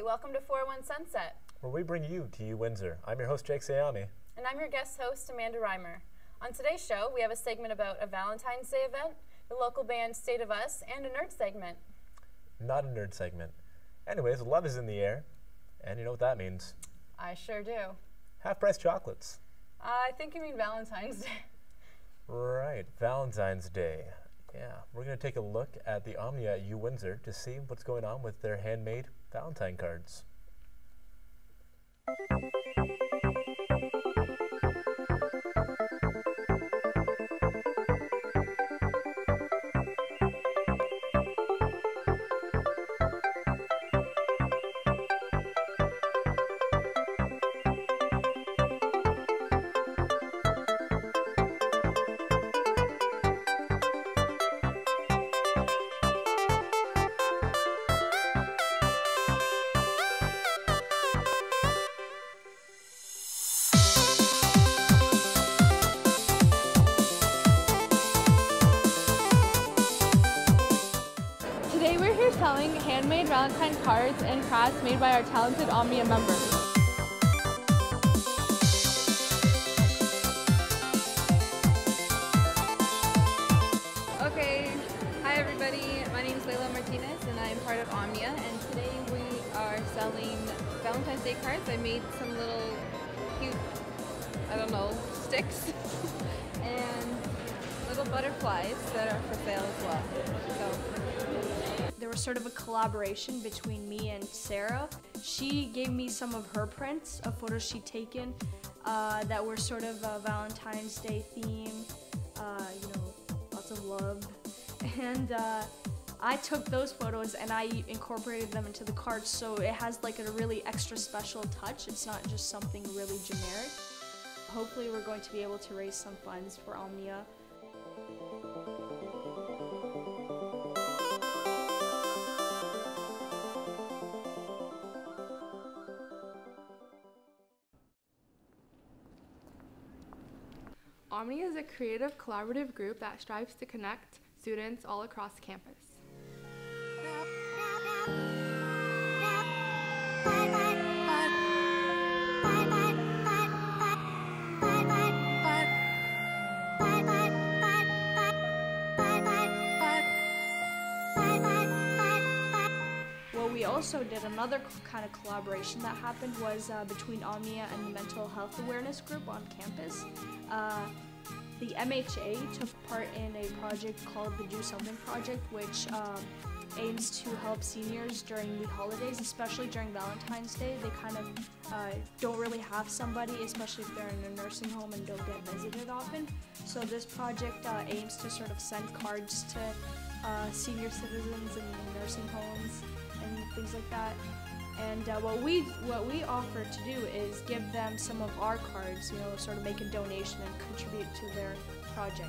welcome to 401 Sunset, where we bring you to UWindsor. I'm your host, Jake Sayami. And I'm your guest host, Amanda Reimer. On today's show, we have a segment about a Valentine's Day event, the local band State of Us, and a nerd segment. Not a nerd segment. Anyways, love is in the air, and you know what that means. I sure do. Half-price chocolates. I think you mean Valentine's Day. Right, Valentine's Day. Yeah, we're going to take a look at the Omnia at UWindsor to see what's going on with their handmade Valentine cards. Selling handmade Valentine cards and crafts made by our talented Omnia members. Okay, hi everybody, my name is Leila Martinez and I am part of Omnia, and today we are selling Valentine's Day cards. I made some little cute, I don't know, sticks and little butterflies that are for sale as well. So. There was sort of a collaboration between me and Sarah. She gave me some of her prints of photos she'd taken that were sort of a Valentine's Day theme, lots of love. And I took those photos and I incorporated them into the cards, so it has like a really extra special touch. It's not just something really generic. Hopefully we're going to be able to raise some funds for Omnia. Omnia is a creative, collaborative group that strives to connect students all across campus. What we also did, another kind of collaboration that happened was between Omnia and the mental health awareness group on campus. The MHA took part in a project called the Do Something Project, which aims to help seniors during the holidays, especially during Valentine's Day. They kind of don't really have somebody, especially if they're in a nursing home and don't get visited often. So this project aims to sort of send cards to senior citizens in nursing homes and things like that. And what we offer to do is give them some of our cards, sort of make a donation and contribute to their project.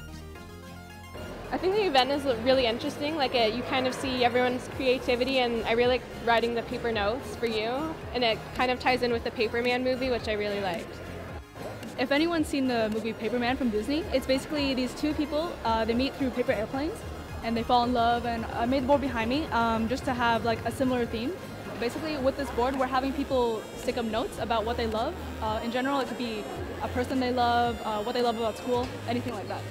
I think the event is really interesting. You kind of see everyone's creativity, and I really like writing the paper notes for you, and it kind of ties in with the Paperman movie, which I really liked. If anyone's seen the movie Paperman from Disney, it's basically these two people, they meet through paper airplanes and they fall in love, and I made the board behind me just to have like a similar theme. Basically, with this board, we're having people stick up notes about what they love. In general, it could be a person they love, what they love about school, anything like that.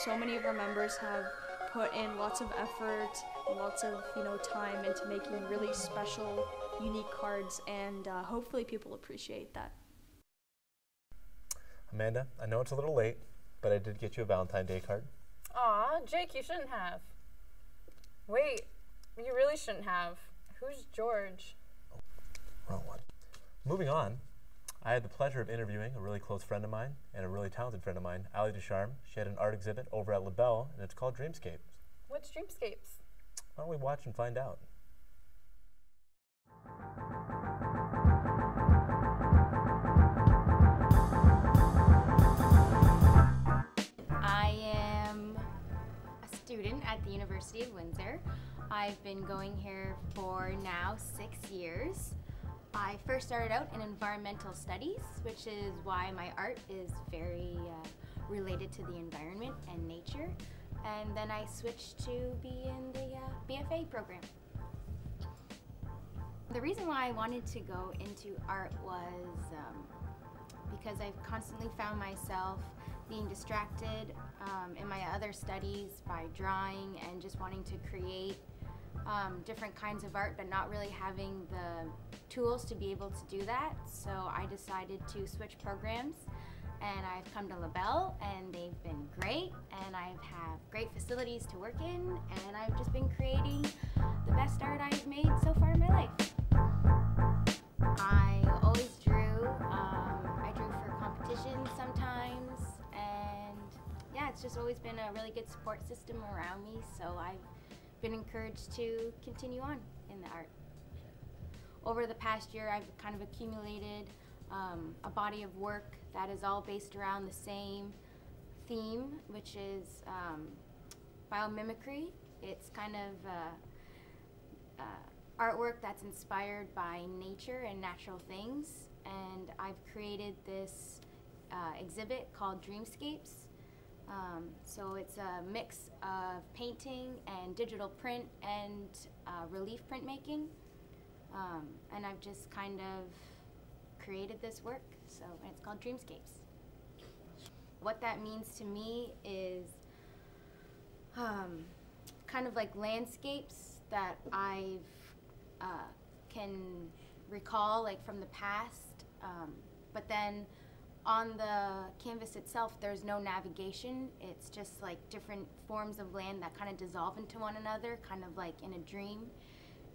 So many of our members have put in lots of effort, lots of time into making really special, unique cards, and hopefully people appreciate that. Amanda, I know it's a little late, but I did get you a Valentine's Day card. Aw, Jake, you shouldn't have. Wait, you really shouldn't have. Who's George? Oh, wrong one. Moving on. I had the pleasure of interviewing a really close friend of mine and a really talented friend of mine, Alie Ducharme. She had an art exhibit over at LaBelle, and it's called Dreamscapes. What's Dreamscapes? Why don't we watch and find out? student at the University of Windsor. I've been going here for now 6 years. I first started out in environmental studies, which is why my art is very related to the environment and nature. And then I switched to be in the BFA program. The reason why I wanted to go into art was because I've constantly found myself being distracted in my other studies by drawing and just wanting to create different kinds of art, but not really having the tools to be able to do that. So I decided to switch programs, and I've come to LaBelle, and they've been great, and I have great facilities to work in, and I've just been creating the best art I've made so far in my life. I always drew. I drew for competitions sometimes, and yeah, it's just always been a really good support system around me, so I've been encouraged to continue on in the art. Over the past year, I've kind of accumulated a body of work that is all based around the same theme, which is biomimicry. It's kind of artwork that's inspired by nature and natural things, and I've created this exhibit called Dreamscapes. So it's a mix of painting and digital print and relief printmaking, and I've just kind of created this work, and it's called Dreamscapes. What that means to me is kind of like landscapes that I can recall like from the past, but then on the canvas itself, there's no navigation. It's just like different forms of land that kind of dissolve into one another, kind of like in a dream.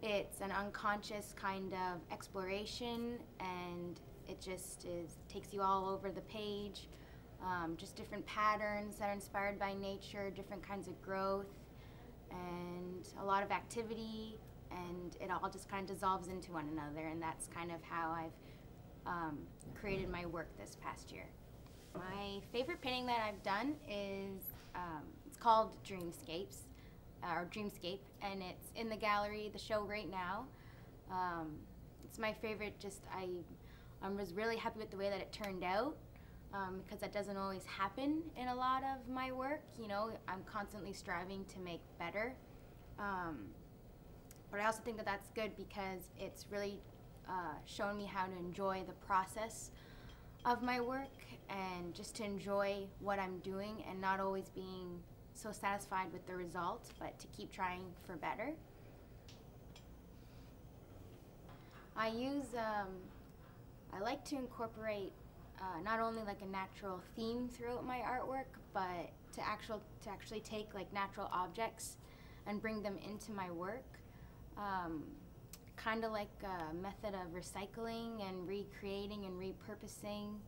It's an unconscious kind of exploration, and it just takes you all over the page. Just different patterns that are inspired by nature, different kinds of growth, and a lot of activity, and it all just kind of dissolves into one another, and that's kind of how I've created my work this past year. My favorite painting that I've done is, it's called Dreamscapes, or Dreamscape, and it's in the gallery, the show right now. It's my favorite, I was really happy with the way that it turned out, because that doesn't always happen in a lot of my work. You know, I'm constantly striving to make better. But I also think that that's good because it's really shown me how to enjoy the process of my work and just to enjoy what I'm doing and not always being so satisfied with the result, but to keep trying for better. I like to incorporate not only like a natural theme throughout my artwork, but to actually take like natural objects and bring them into my work. Kind of like a method of recycling and recreating and repurposing.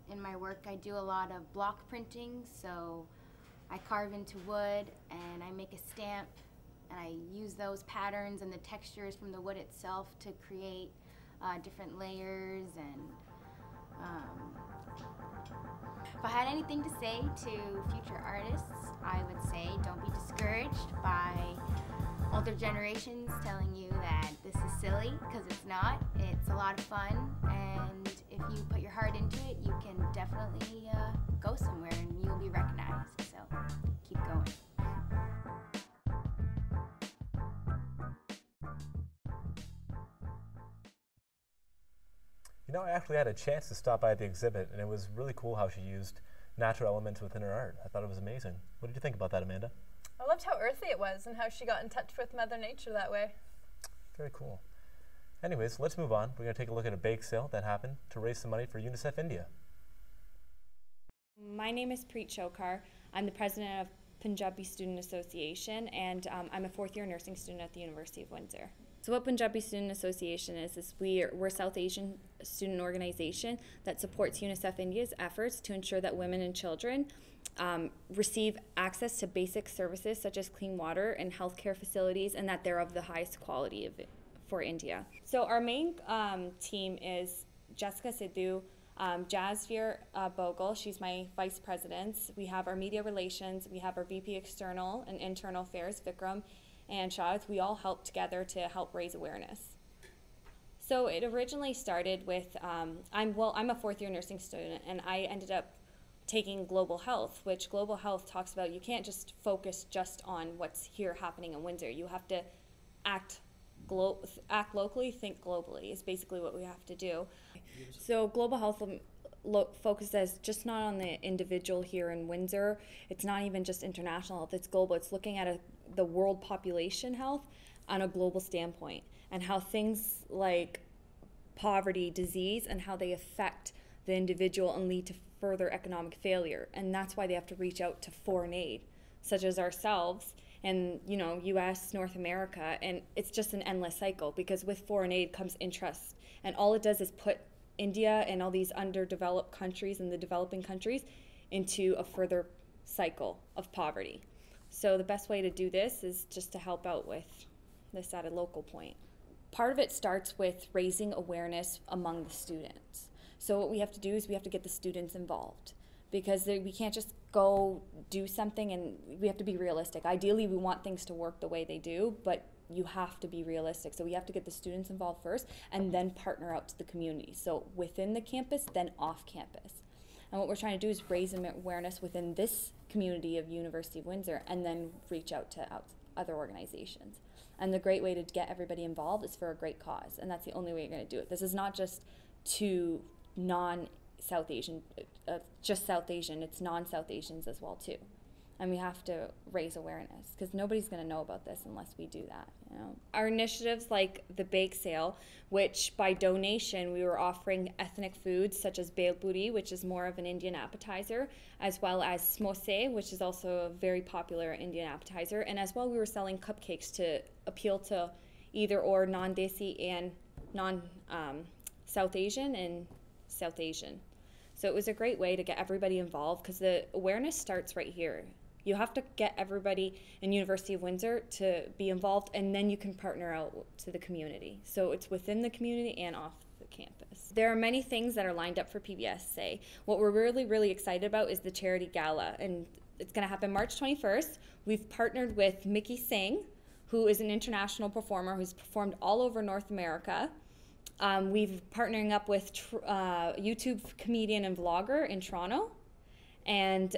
In my work, I do a lot of block printing, so I carve into wood and I make a stamp, and I use those patterns and the textures from the wood itself to create different layers. And if I had anything to say to future artists, I would say don't be discouraged by older generations telling you that this is silly, because it's not. It's a lot of fun, and if you put your heart into it, you can definitely go somewhere and you'll be recognized, so keep going. You know, I actually had a chance to stop by the exhibit, and it was really cool how she used natural elements within her art. I thought it was amazing. What did you think about that, Amanda? I loved how earthy it was and how she got in touch with Mother Nature that way. Very cool. Anyways, let's move on. We're going to take a look at a bake sale that happened to raise some money for UNICEF India. My name is Preet. I'm the president of Punjabi Student Association, and I'm a fourth-year nursing student at the University of Windsor. So what Punjabi Student Association is we're a South Asian student organization that supports UNICEF India's efforts to ensure that women and children receive access to basic services such as clean water and healthcare facilities, and that they're of the highest quality for India. So our main team is Jessica Sidhu, Jasveer Bogle, she's my vice president. We have our media relations, we have our VP external and internal affairs, Vikram and Shahid. We all help together to help raise awareness. So it originally started with, I'm a fourth-year nursing student, and I ended up taking global health, which global health talks about you can't just focus just on what's here happening in Windsor. You have to act locally, think globally is basically what we have to do. So global health focuses just not on the individual here in Windsor. It's not even just international health, it's global. It's looking at the world population health on a global standpoint, and how things like poverty, disease, and how they affect the individual and lead to further economic failure. And that's why they have to reach out to foreign aid, such as ourselves and, you know, US, North America, and it's just an endless cycle, because with foreign aid comes interest, and all it does is put India and all these underdeveloped countries and the developing countries into a further cycle of poverty. So the best way to do this is just to help out with this at a local point. Part of it starts with raising awareness among the students. So what we have to do is we have to get the students involved, because we can't just go do something, and we have to be realistic. Ideally, we want things to work the way they do, but you have to be realistic. So we have to get the students involved first and then partner out to the community. So within the campus, then off campus. And what we're trying to do is raise awareness within this community of University of Windsor and then reach out to other organizations. And the great way to get everybody involved is for a great cause, and that's the only way you're going to do it. This is not just to non-South Asian, just South Asian, it's non-South Asians as well too. And we have to raise awareness, because nobody's going to know about this unless we do that. You know? Our initiatives like the bake sale, which by donation we were offering ethnic foods such as bel puri, which is more of an Indian appetizer, as well as samosa, which is also a very popular Indian appetizer, and as well we were selling cupcakes to appeal to either or non-Desi and non-South Asian and South Asian. So it was a great way to get everybody involved, because the awareness starts right here. You have to get everybody in University of Windsor to be involved, and then you can partner out to the community. So it's within the community and off the campus. There are many things that are lined up for PBSA. What we're really, really excited about is the charity gala, and it's going to happen March 21st. We've partnered with Mickey Singh, who is an international performer who's performed all over North America. We've partnering up with YouTube comedian and vlogger in Toronto, and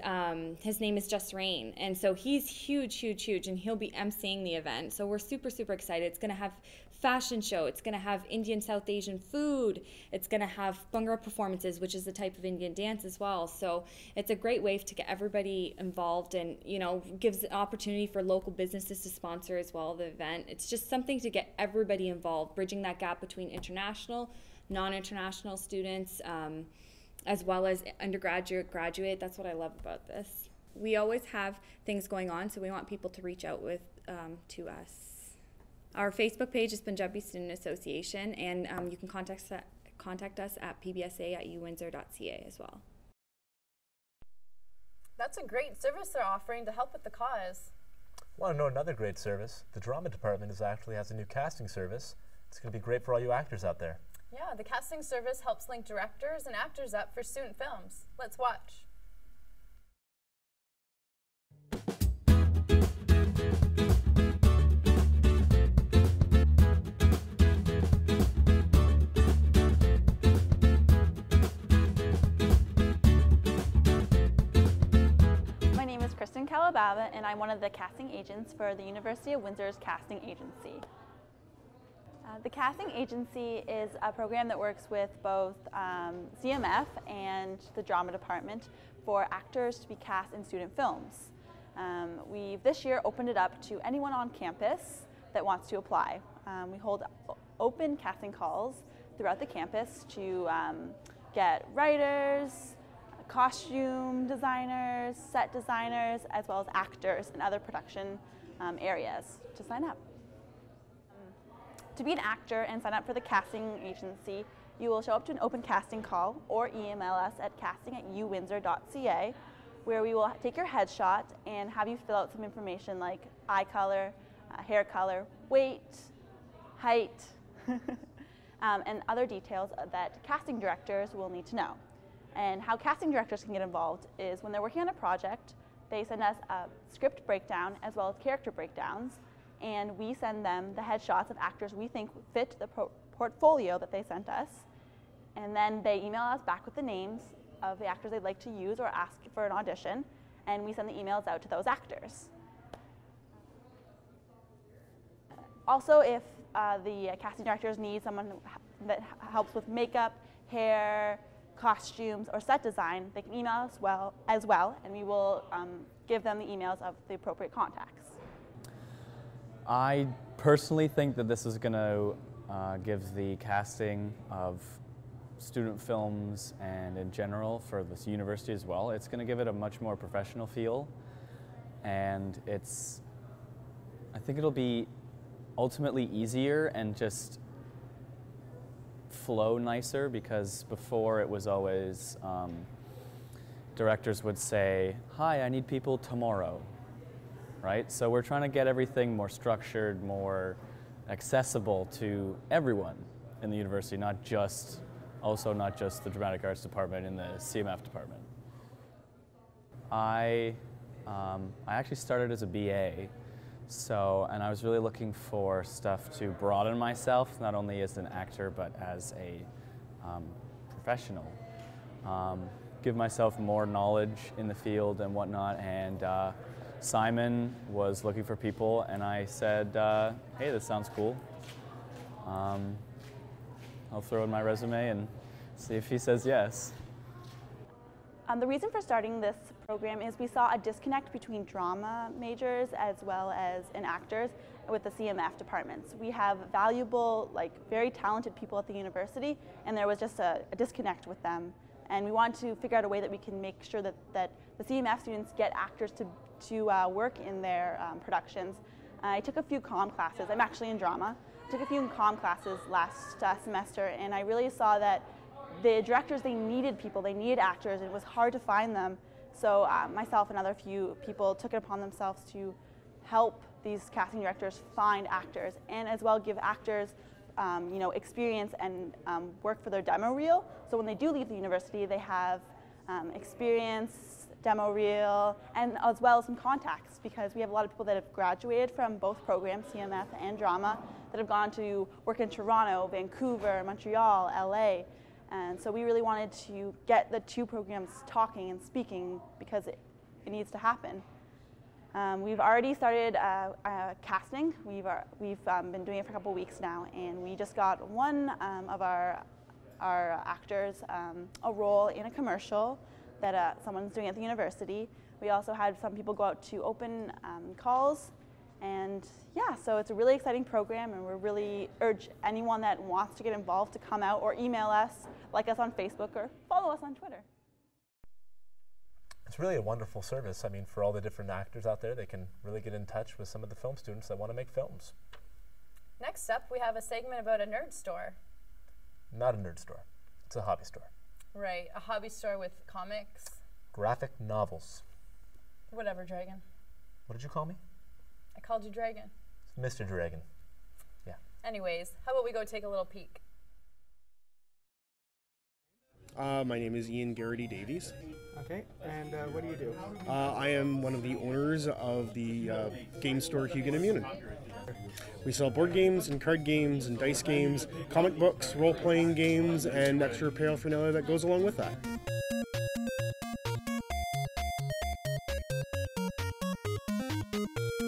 his name is Just Rain, and so he's huge, and he'll be emceeing the event. So we're super, super excited. It's going to have fashion show, it's going to have Indian South Asian food, it's going to have Bhangra performances, which is a type of Indian dance as well. So it's a great way to get everybody involved, and gives an opportunity for local businesses to sponsor as well the event. It's just something to get everybody involved, bridging that gap between international, non-international students, as well as undergraduate, graduate. That's what I love about this. We always have things going on, so we want people to reach out to us. Our Facebook page is Punjabi Student Association, and you can contact us at pbsa@uwindsor.ca as well. That's a great service they're offering to help with the cause. Want to know another great service? The drama department actually has a new casting service. It's going to be great for all you actors out there. Yeah, the casting service helps link directors and actors up for student films. Let's watch. My name is Kristen Calababa, and I'm one of the casting agents for the University of Windsor's casting agency. The casting agency is a program that works with both CMF and the drama department for actors to be cast in student films. We've this year opened it up to anyone on campus that wants to apply. We hold open casting calls throughout the campus to get writers, costume designers, set designers, as well as actors and other production areas to sign up. To be an actor and sign up for the casting agency, you will show up to an open casting call or email us at casting@uwindsor.ca, where we will take your headshot and have you fill out some information like eye color, hair color, weight, height, and other details that casting directors will need to know. And how casting directors can get involved is when they're working on a project, they send us a script breakdown as well as character breakdowns, and we send them the headshots of actors we think fit the portfolio that they sent us. And then they email us back with the names of the actors they'd like to use or ask for an audition, and we send the emails out to those actors. Also, if the casting directors need someone that helps with makeup, hair, costumes, or set design, they can email us as well, and we will give them the emails of the appropriate contacts. I personally think that this is going to give the casting of student films and in general for this university as well, it's going to give it a much more professional feel, and I think it'll be ultimately easier and just flow nicer, because before it was always directors would say, "Hi, I need people tomorrow," right? So we're trying to get everything more structured, more accessible to everyone in the university, not just the Dramatic Arts Department and the CMF department. I actually started as a BA, and I was really looking for stuff to broaden myself, not only as an actor, but as a professional. Give myself more knowledge in the field and whatnot, and Simon was looking for people, and I said, hey, this sounds cool. I'll throw in my resume and see if he says yes. The reason for starting this program is we saw a disconnect between drama majors as well as in actors with the CMF departments. We have valuable, very talented people at the university, and there was just a disconnect with them. And we want to figure out a way that we can make sure that the CMF students get actors to work in their productions. I took a few comm classes. I'm actually in drama. I took a few comm classes last semester, and I really saw that the directors, they needed people, they needed actors, and it was hard to find them. So myself and other few people took it upon themselves to help these casting directors find actors, and as well give actors experience and work for their demo reel. So when they do leave the university, they have experience, demo reel, and as well as some contacts, because we have a lot of people that have graduated from both programs, CMF and drama, that have gone to work in Toronto, Vancouver, Montreal, LA. And so we really wanted to get the two programs talking and speaking, because it needs to happen. We've already started casting. We've been doing it for a couple weeks now, and we just got one of our actors a role in a commercial that someone's doing at the university. We also had some people go out to open calls, and yeah, so it's a really exciting program, and we really urge anyone that wants to get involved to come out or email us, like us on Facebook, or follow us on Twitter. It's really a wonderful service. I mean, for all the different actors out there, they can really get in touch with some of the film students that want to make films. Next up, we have a segment about a nerd store. Not a nerd store. It's a hobby store. Right, a hobby store with comics. Graphic novels. Whatever, Dragon. What did you call me? I called you Dragon. Mr. Dragon. Yeah. Anyways, how about we go take a little peek? My name is Ian Garrity Davies. Okay, and what do you do? I am one of the owners of the Game Stork Hugin and Munin. We sell board games and card games and dice games, comic books, role-playing games, and extra paraphernalia that goes along with that.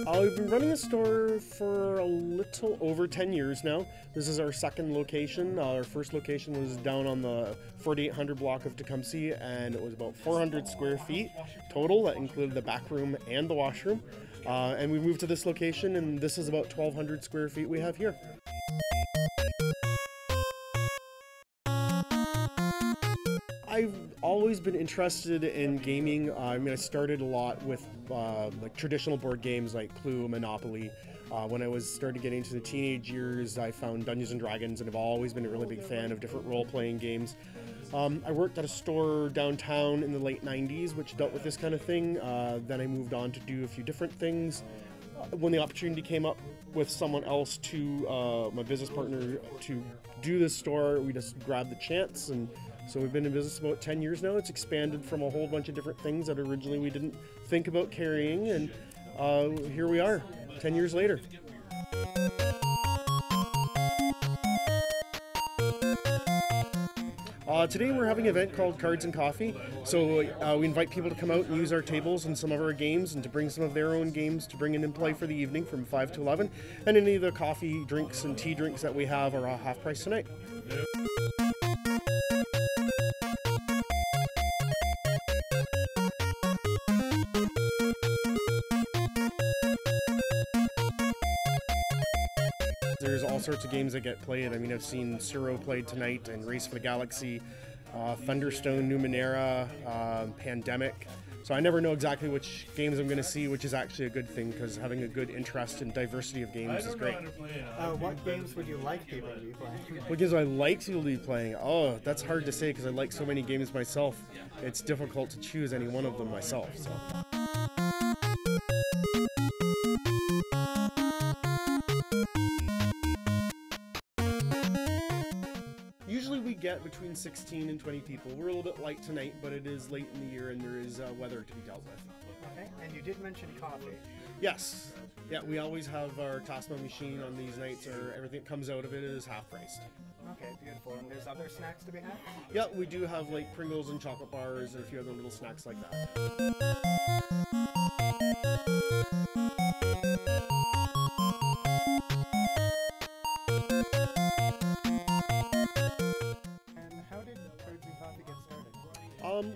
I've been running the store for a little over 10 years now. This is our second location. Our first location was down on the 4800 block of Tecumseh, and it was about 400 square feet total. That included the back room and the washroom. And we moved to this location, and this is about 1,200 square feet we have here. I've always been interested in gaming. I started a lot with traditional board games like Clue, Monopoly. When I started getting into the teenage years, I found Dungeons & Dragons, and I've always been a really big fan of different role-playing games. I worked at a store downtown in the late 90s, which dealt with this kind of thing. Then I moved on to do a few different things. When the opportunity came up with someone else my business partner, to do this store, we just grabbed the chance, and So we've been in business about 10 years now. It's expanded from a whole bunch of different things that originally we didn't think about carrying, and here we are, 10 years later. Today we're having an event called Cards and Coffee. So we invite people to come out and use our tables and some of our games, and to bring some of their own games to bring in and play for the evening from 5 to 11. And any of the coffee drinks and tea drinks that we have are half price tonight. There's all sorts of games that get played. I mean, I've seen Suro played tonight, and Race for the Galaxy, Thunderstone, Numenera, Pandemic. So I never know exactly which games I'm going to see, which is actually a good thing, because having a good interest and diversity of games is great. What games would you like people to be playing? What games would I like people to be playing? Oh, that's hard to say, because I like so many games myself. It's difficult to choose any one of them myself. So. Usually we get between 16 and 20 people. We're a little bit light tonight, but it is late in the year and there is weather to be dealt with. Okay, and you did mention coffee. Yes. Yeah, we always have our Tasma machine on these nights, or everything that comes out of it is half priced. Okay, beautiful. And there's other snacks to be had? Yeah, we do have like Pringles and chocolate bars and a few other little snacks like that.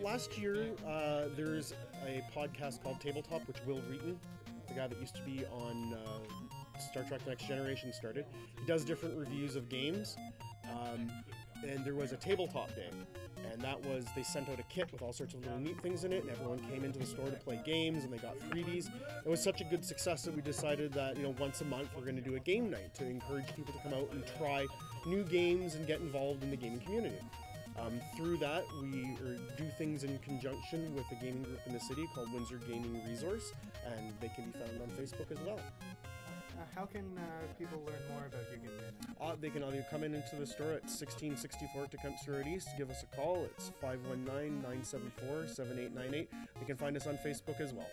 Last year, there's a podcast called Tabletop, which Will Reeton, the guy that used to be on Star Trek Next Generation, started. He does different reviews of games, and there was a tabletop day, and that was, they sent out a kit with all sorts of little neat things in it, and everyone came into the store to play games, and they got freebies. It was such a good success that we decided that, you know, once a month we're going to do a game night to encourage people to come out and try new games and get involved in the gaming community. Through that, we do things in conjunction with a gaming group in the city called Windsor Gaming Resource, and they can be found on Facebook as well. How can people learn more about Hugin? They can either come into the store at 1664 Tecumseh Road East, give us a call. It's 519-974-7898. They can find us on Facebook as well.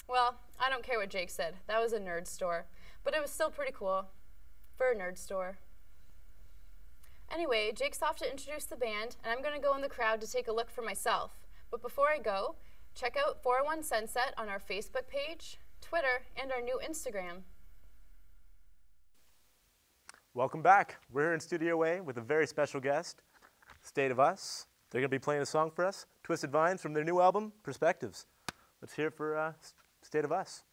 Well, I don't care what Jake said. That was a nerd store. But it was still pretty cool for a nerd store. Anyway, Jake's off to introduce the band, and I'm going to go in the crowd to take a look for myself. But before I go, check out 401 Sunset on our Facebook page, Twitter, and our new Instagram. Welcome back. We're here in Studio A with a very special guest, State of Us. They're going to be playing a song for us, Twisted Vines, from their new album, Perspectives. Let's hear it for State of Us.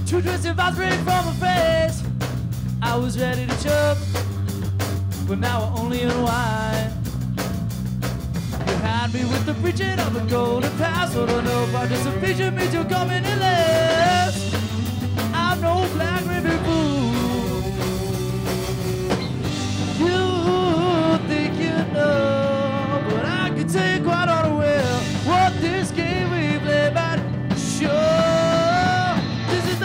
Two twisted vibes break from my face. I was ready to choke, but now I only unwind. You had me with the preaching of the golden past, but no participation means you're coming in last. I'm no black ribbon fool. You think you know, but I can tell you quite unaware what this game we play by. Sure. This is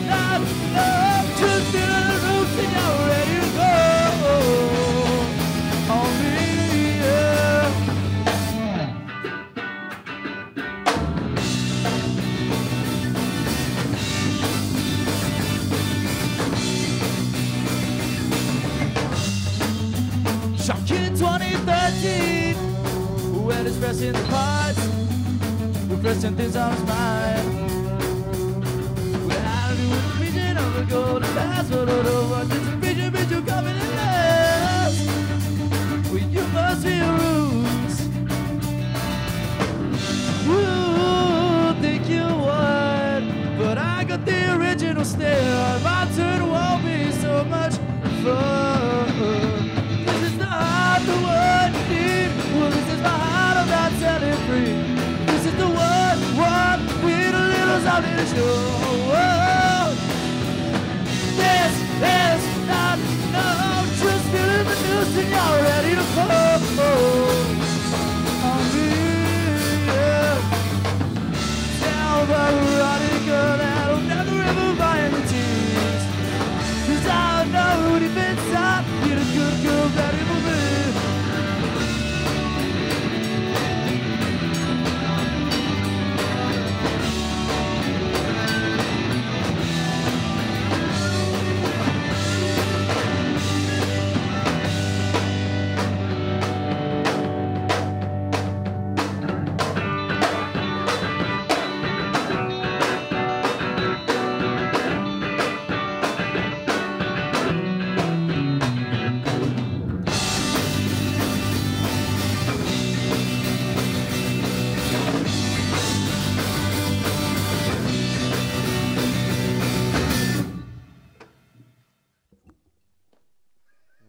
not love, just in the roots and you're ready to go on me, yeah. Shocking 2013, when it's pressing the parts, repressing things on his mind. We had to do with the vision of the golden past, but over this vision, but you're coming in last. stare. My turn won't be so much fun. This is the heart, the one you need. Well, this is my heart, I'm not telling free. This is the one with a little something to show. This, not, no, just feeling the news and you're ready to fall on me, yeah. Tell the running girl that I'll never ever buy any tears. 'Cause I know deep inside you're a good girl ready for me.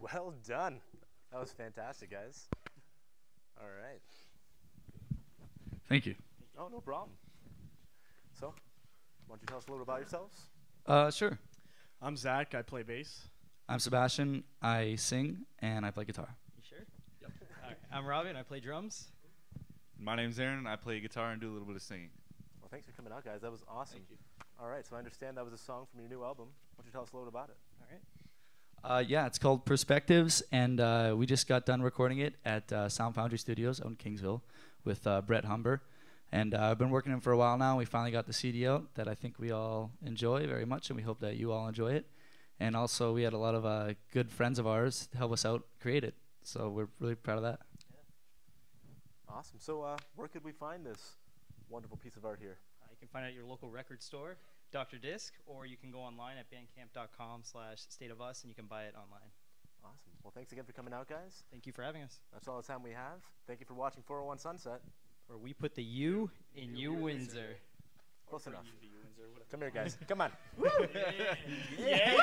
Well done. That was fantastic, guys. All right. Thank you. Oh, no problem. So, why don't you tell us a little about yourselves? Sure. I'm Zach. I play bass. I'm Sebastian. I sing and I play guitar. You sure? Yep. All right. I'm Robin. I play drums. My name's Aaron. I play guitar and do a little bit of singing. Well, thanks for coming out, guys. That was awesome. Thank you. All right, so I understand that was a song from your new album. Why don't you tell us a little about it? All right. Yeah, it's called Perspectives, and we just got done recording it at Sound Foundry Studios out in Kingsville with Brett Humber. And I've been working on it for a while now. We finally got the CD out that I think we all enjoy very much, and we hope that you all enjoy it. And also, we had a lot of good friends of ours help us out create it. So we're really proud of that. Yeah. Awesome. So where could we find this wonderful piece of art here? You can find it at your local record store, Dr. Disc, or you can go online at bandcamp.com/stateofus and you can buy it online. Awesome. Well, thanks again for coming out, guys. Thank you for having us. That's all the time we have. Thank you for watching 401 Sunset. Where we put the U in UWindsor. Close enough. Come here, guys. Come on. Yeah.